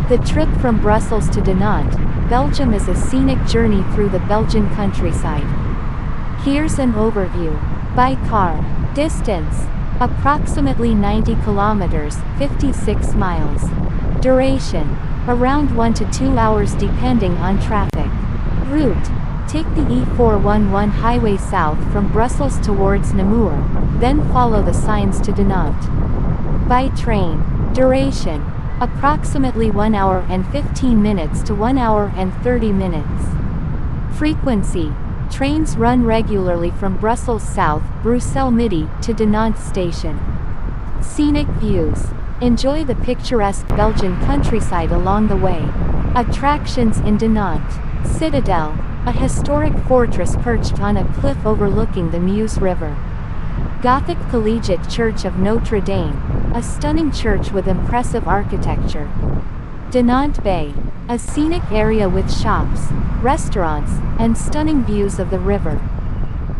The trip from Brussels to Dinant, Belgium is a scenic journey through the Belgian countryside. Here's an overview. By car. Distance: approximately 90 kilometers, 56 miles. Duration: around 1 to 2 hours depending on traffic. Route: take the E411 highway south from Brussels towards Namur, then follow the signs to Dinant. By train. Duration: approximately 1 hour and 15 minutes to 1 hour and 30 minutes. Frequency: trains run regularly from Brussels South, Bruxelles Midi, to Dinant Station. Scenic views: enjoy the picturesque Belgian countryside along the way. Attractions in Dinant: Citadel, a historic fortress perched on a cliff overlooking the Meuse River. Gothic Collegiate Church of Notre Dame, a stunning church with impressive architecture. Dinant Bay, a scenic area with shops, restaurants, and stunning views of the river.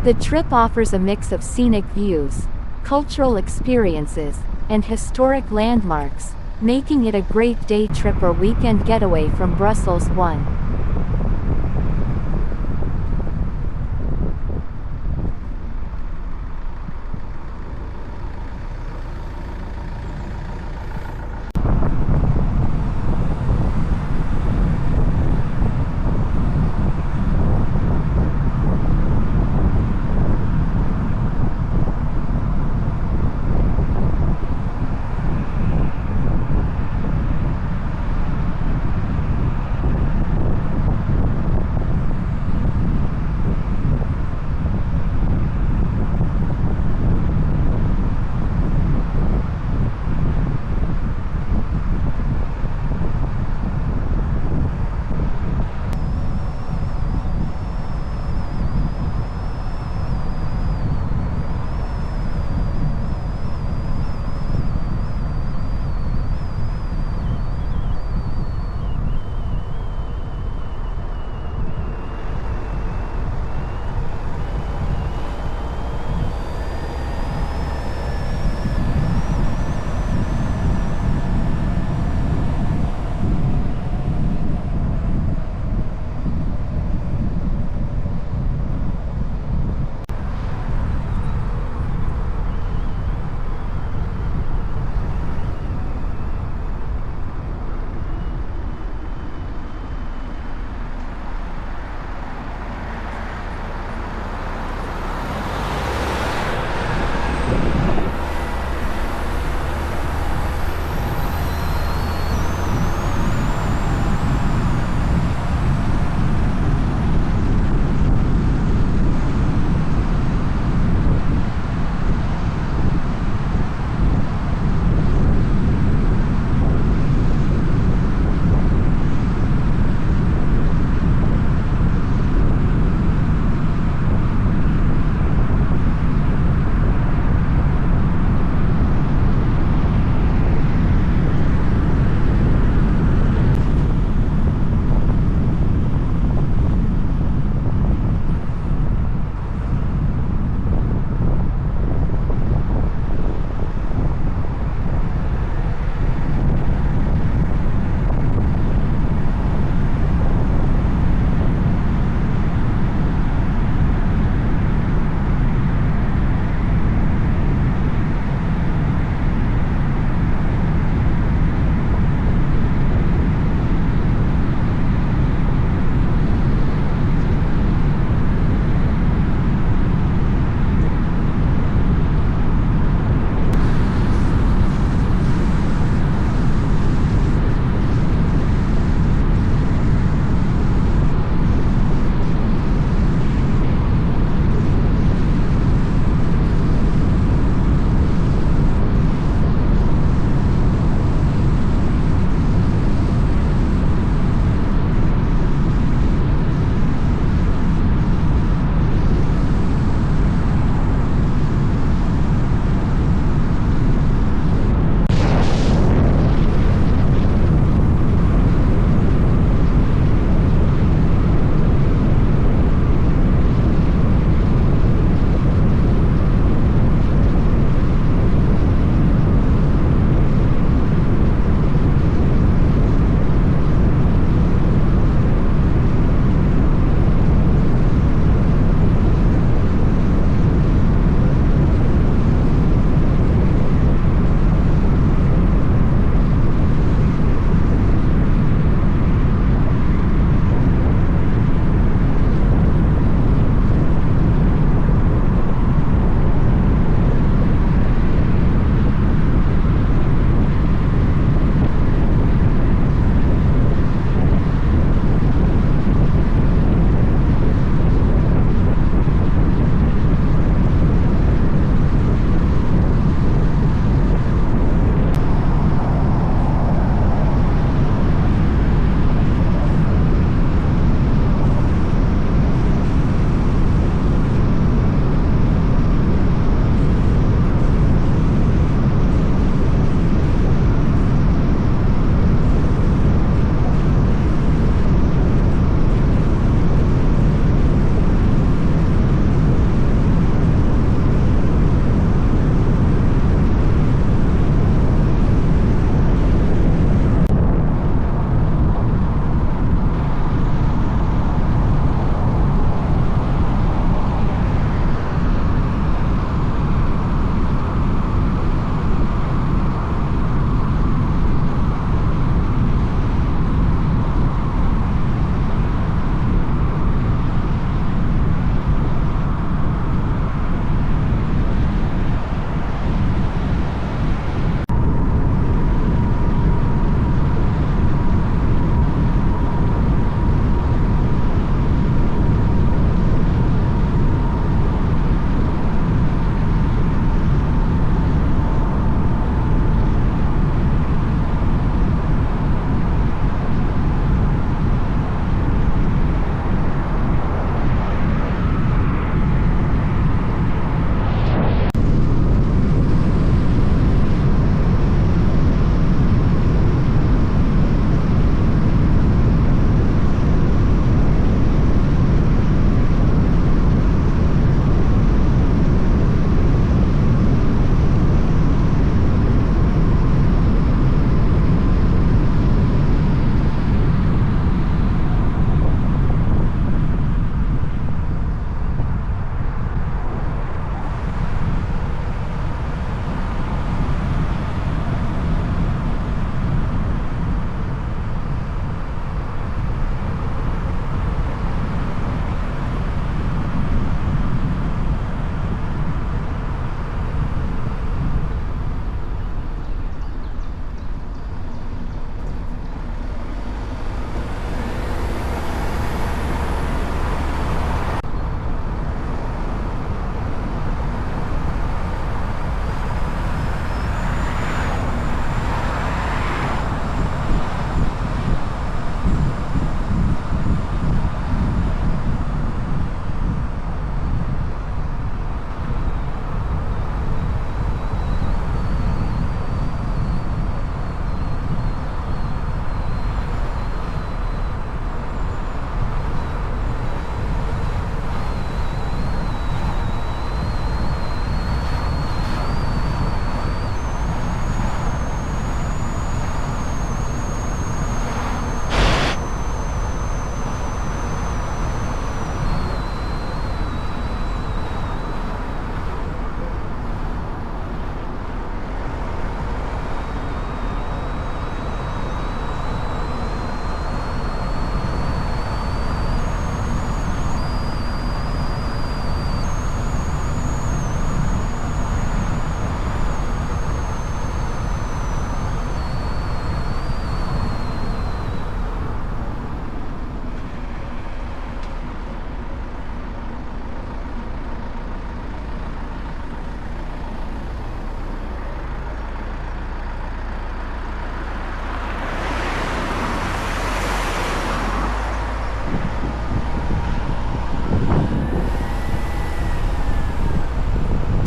The trip offers a mix of scenic views, cultural experiences, and historic landmarks, making it a great day trip or weekend getaway from Brussels. 1.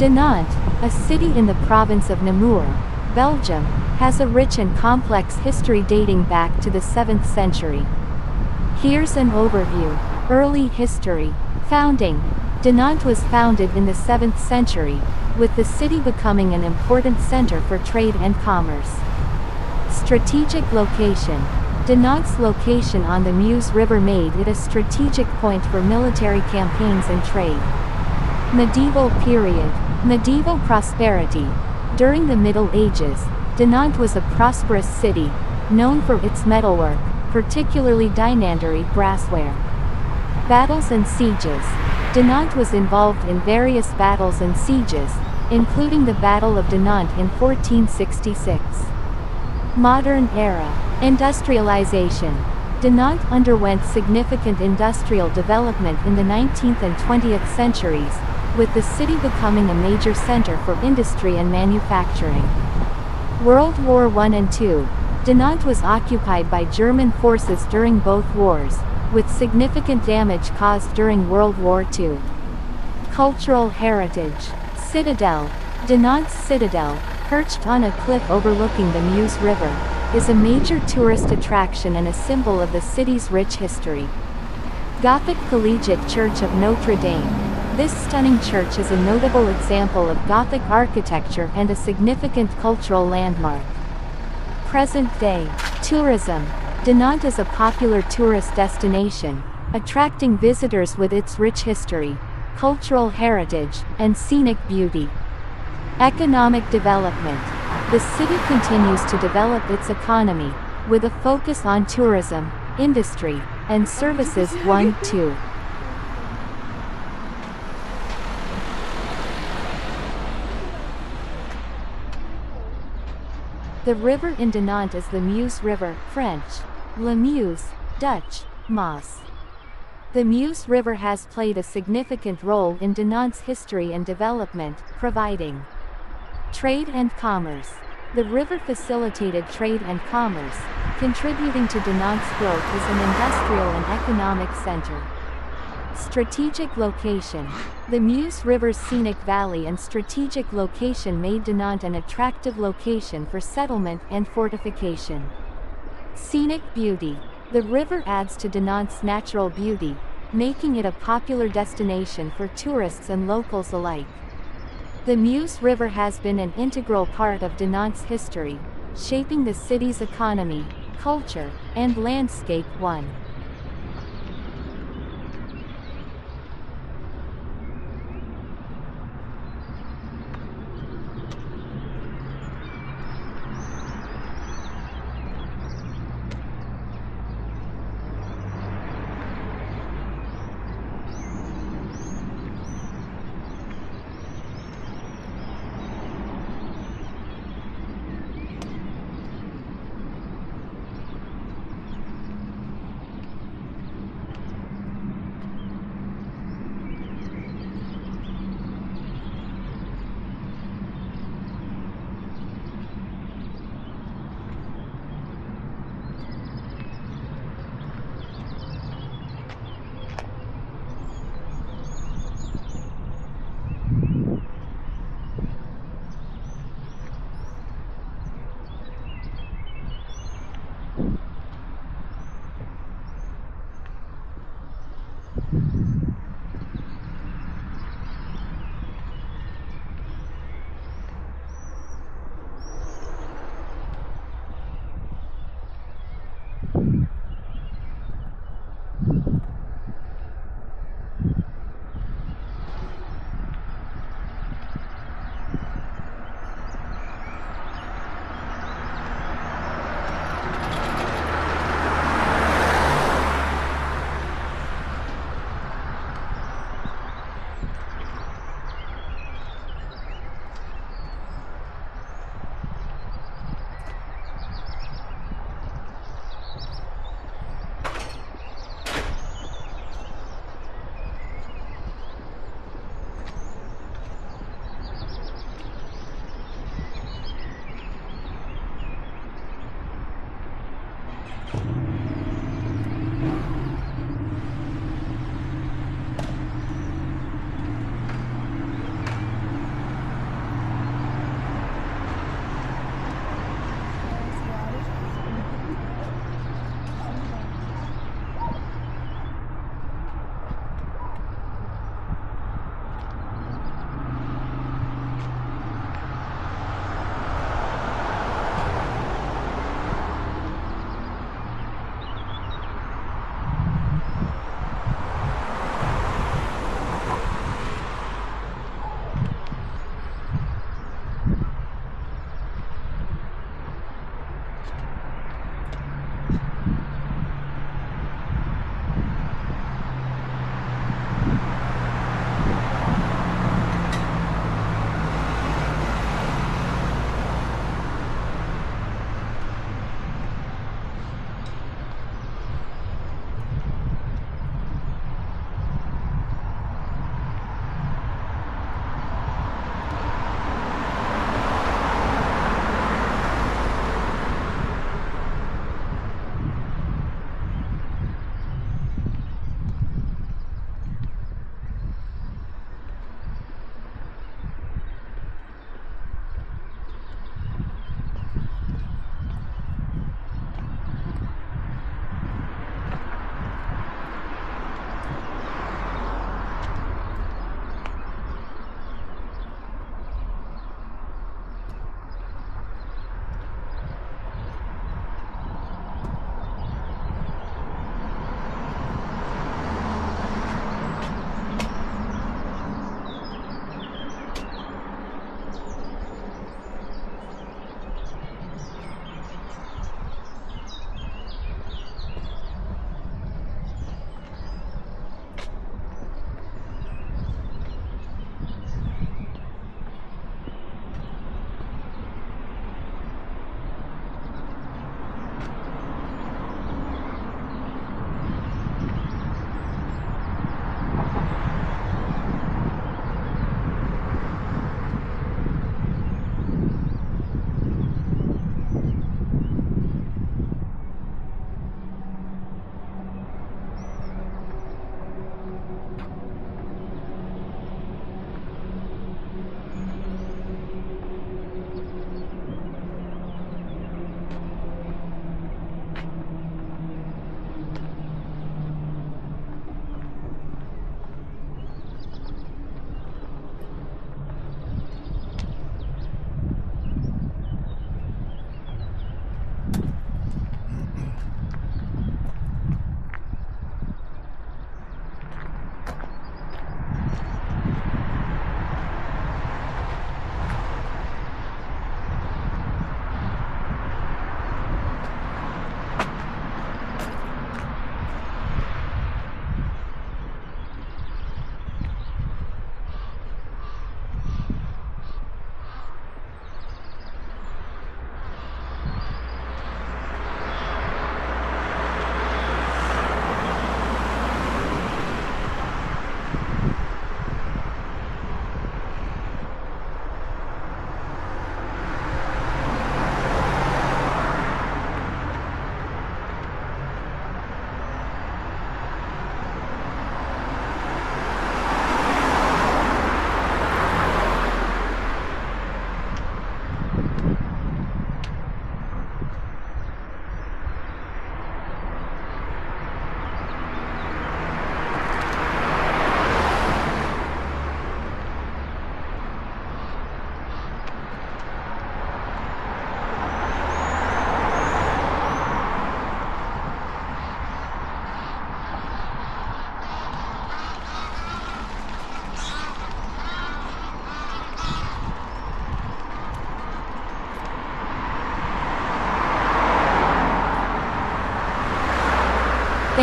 Dinant, a city in the province of Namur, Belgium, has a rich and complex history dating back to the 7th century. Here's an overview. Early history. Founding. Dinant was founded in the 7th century, with the city becoming an important center for trade and commerce. Strategic location. Dinant's location on the Meuse River made it a strategic point for military campaigns and trade. Medieval period. Medieval prosperity. During the Middle Ages, Dinant was a prosperous city, known for its metalwork, particularly dinantery brassware. Battles and sieges. Dinant was involved in various battles and sieges, including the Battle of Dinant in 1466. Modern era. Industrialization. Dinant underwent significant industrial development in the 19th and 20th centuries, with the city becoming a major center for industry and manufacturing. World War I and II. Dinant was occupied by German forces during both wars, with significant damage caused during World War II. Cultural heritage. Citadel. Dinant's citadel, perched on a cliff overlooking the Meuse River, is a major tourist attraction and a symbol of the city's rich history. Gothic Collegiate Church of Notre Dame. This stunning church is a notable example of Gothic architecture and a significant cultural landmark. Present day. Tourism. Dinant is a popular tourist destination, attracting visitors with its rich history, cultural heritage, and scenic beauty. Economic development. The city continues to develop its economy, with a focus on tourism, industry, and services. 1-2. The river in Dinant is the Meuse River, French, La Meuse, Dutch, Maas. The Meuse River has played a significant role in Dinant's history and development, providing trade and commerce. The river facilitated trade and commerce, contributing to Dinant's growth as an industrial and economic center. Strategic location. The Meuse River's scenic valley and strategic location made Dinant an attractive location for settlement and fortification. Scenic beauty. The river adds to Dinant's natural beauty, making it a popular destination for tourists and locals alike. The Meuse River has been an integral part of Dinant's history, shaping the city's economy, culture, and landscape. 1.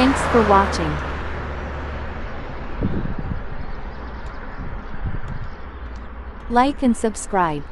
Thanks for watching. Like and subscribe.